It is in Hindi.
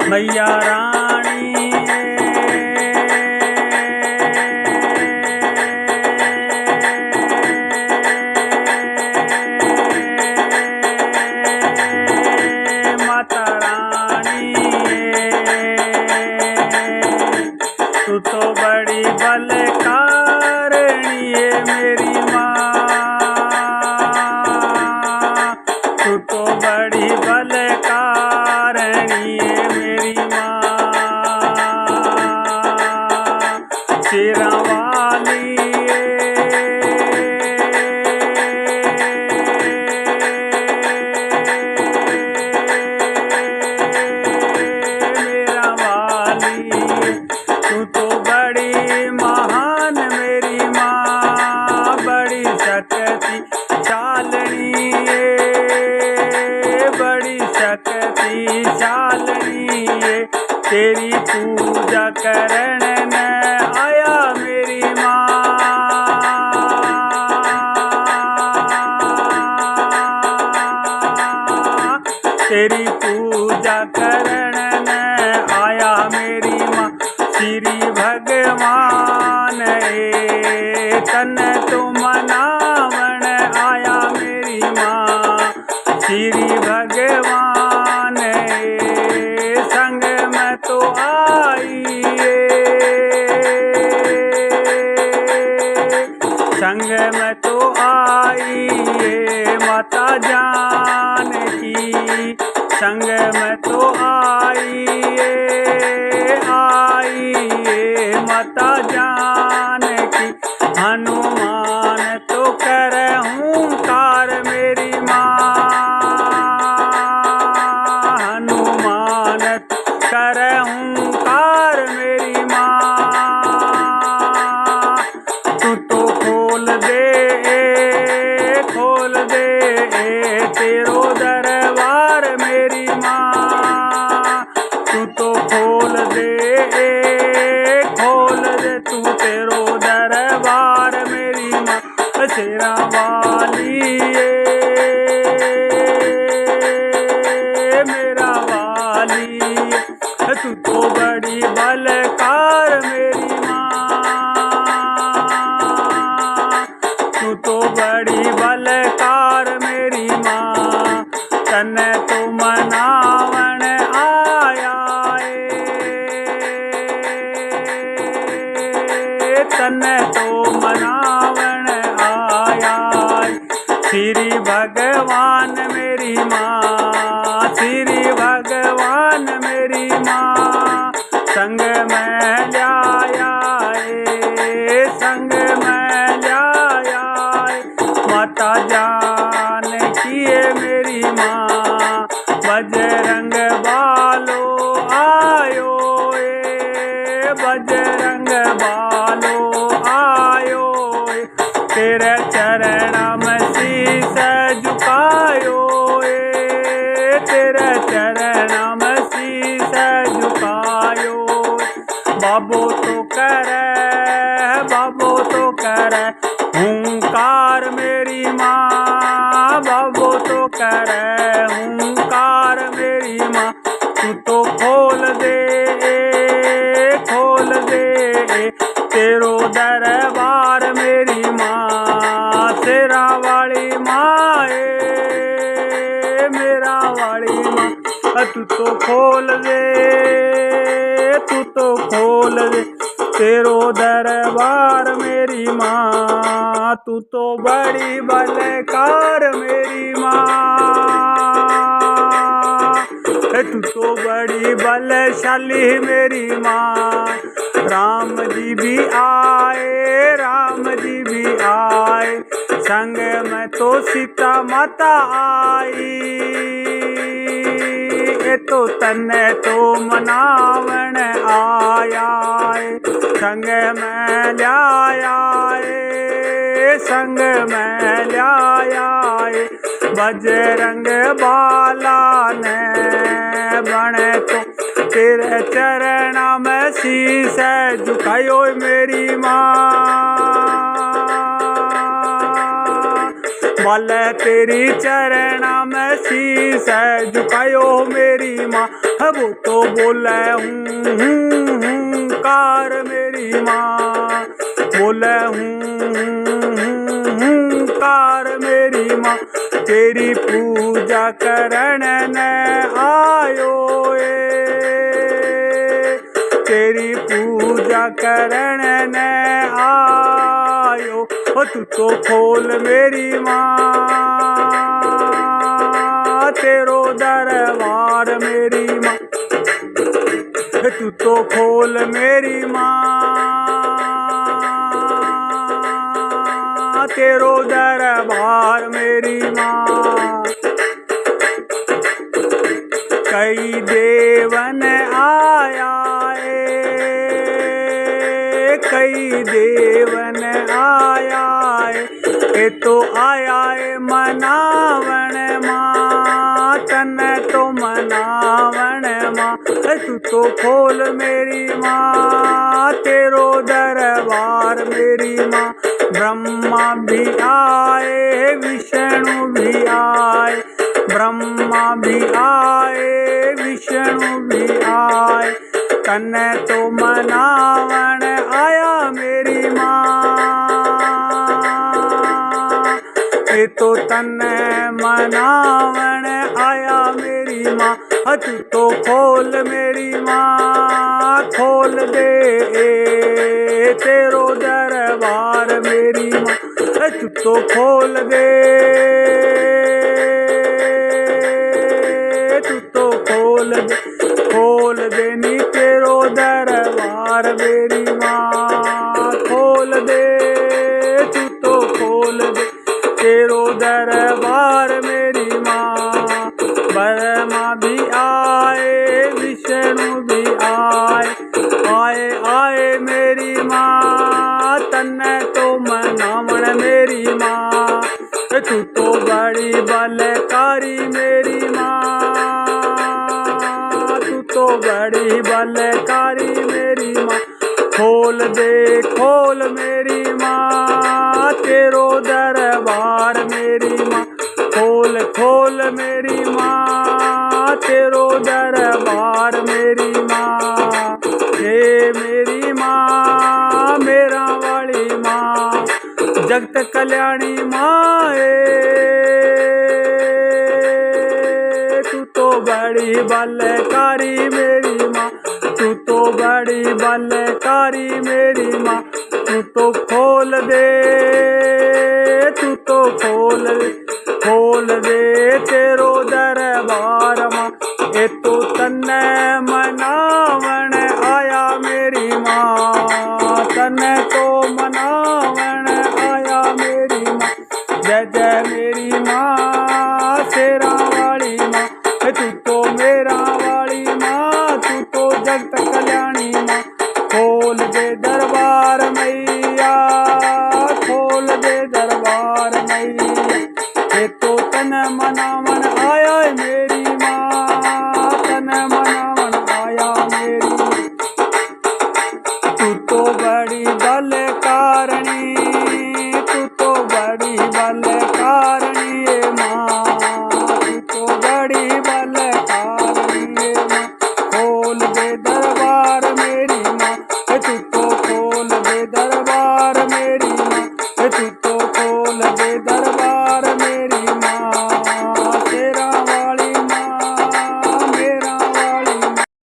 मैया रानी माता रानी तू तो बड़ी बलकारणी है मेरी माँ, तू तो बड़ी बलकारणी है मेरी माँ। शेरा वाली मेरा वाली तू तो बड़ी महान मेरी माँ, बड़ी शक्तिशालिनी बड़ी शक्तिशालिनी तेरी पूजा करण न आया मेरी माँ। तेरी पूजा करण न आया मेरी माँ। श्री भगवान तन तो मनावण आया मेरी माँ। श्री भगवान संग में तो आई संग में तो आई माता जानकी, संग में तो आई माता जानकी। हनुमान तो करहूँ कार मेरी माँ, हनुमान करहूँ कार मेरी माँ। तू तो खोल दे तेरो दरबार मेरी माँ। तू तो खोल दे तू तेरो दरबार मेरी माँ। शेरा वाली मेरा वाली तू तो बड़ी बलकार मेरी माँ, तू तो बड़ी बलकार मेरी माँ। तन तो मनावण आया तन तो मनावण आया। श्री भगवान मेरी माँ, श्री भगवान मेरी माँ। संग में लाया संग में लाया माता जानकी मेरी माँ। बजरंग बालो आयो बजरंग बालो आयो तेरे चरण में शीश झुकायो तेरे चरण में शीश झुकायो। बाबो तो करे हुंकार मेरी माँ, बाबो तो करे हुंकार मेरी माँ। तू तो खोल दे तेरो दरबार मेरी माँ। शेरा वाली माँ मेरा वाली माँ। तू तो खोल दे तेरो दरबार मेरी माँ। तू तो बड़ी बलकार मेरी माँ, तू तो बड़ी बलशाली मेरी माँ। राम जी भी आए संग में तो सीता माता आई। तो तन्ने तो मनावण आया संग में लाया संग में लाया। बजरंग बाला ने बने तो तेरे चरण में शीश झुकायो मेरी माँ। माले तेरी चरणा में शीश है झुकायो मेरी माँ। वो तो बोले कार मेरी माँ, बोले कार मेरी माँ। तेरी पूजा करण ने आयो तेरी पूजा करण ने आयो। तू तो खोल मेरी माँ तेरो दरबार मेरी माँ। तू तो खोल मेरी माँ तेरो दरबार मेरी माँ। कई देवन आया कई देवन आया ये तो आया मनावण माँ तन तो मनावण माँ। तू तो खोल मेरी माँ तेरो दरबार मेरी माँ। ब्रह्मा भी आए विष्णु भी आए, ब्रह्मा भी आए विष्णु भी आए। तन तो मनावण आया मेरी माँ ये तो तन मनावण आया मेरी माँ। तू तो खोल मेरी माँ खोल दे तेरो दरबार मेरी माँ। तू तो खोल दे तू तो खोल दे नी तेरो दरबार मेरी माँ। खोल दे तू तो खोल दे तेरो दरबार मेरी माँ। ब्रह्मा भी आए विष्णु भी आए आए मेरी माँ तन तो मनावण मेरी माँ। तू तो बड़ी बलकारी मेरी माँ, तू तो बड़ी बलकारी मेरी माँ। खोल मेरी माँ तेरो दरबार मेरी माँ। खोल मेरी माँ तेरो दरबार मेरी माँ। हे मेरी माँ मेरा वाली माँ जगत कल्याणी माँ तू तो बड़ी बलकारी मेरी माँ। तू तो बड़ी बलकारी मेरी माँ। तू तो खोल दे तू तो खोल दे तेरो दरबार माँ। ये तो तन मनावण आया मेरी माँ तन तो मनावण आया मेरी माँ। जय जय मेरी माँ शेरा वाली माँ। तू तो मेरा वाली माँ तू तो जगत कल्याणी माँ। खोल दे दरबार मैया खोल दे दरबार मैया। ये तो तन मनावण आया मेरी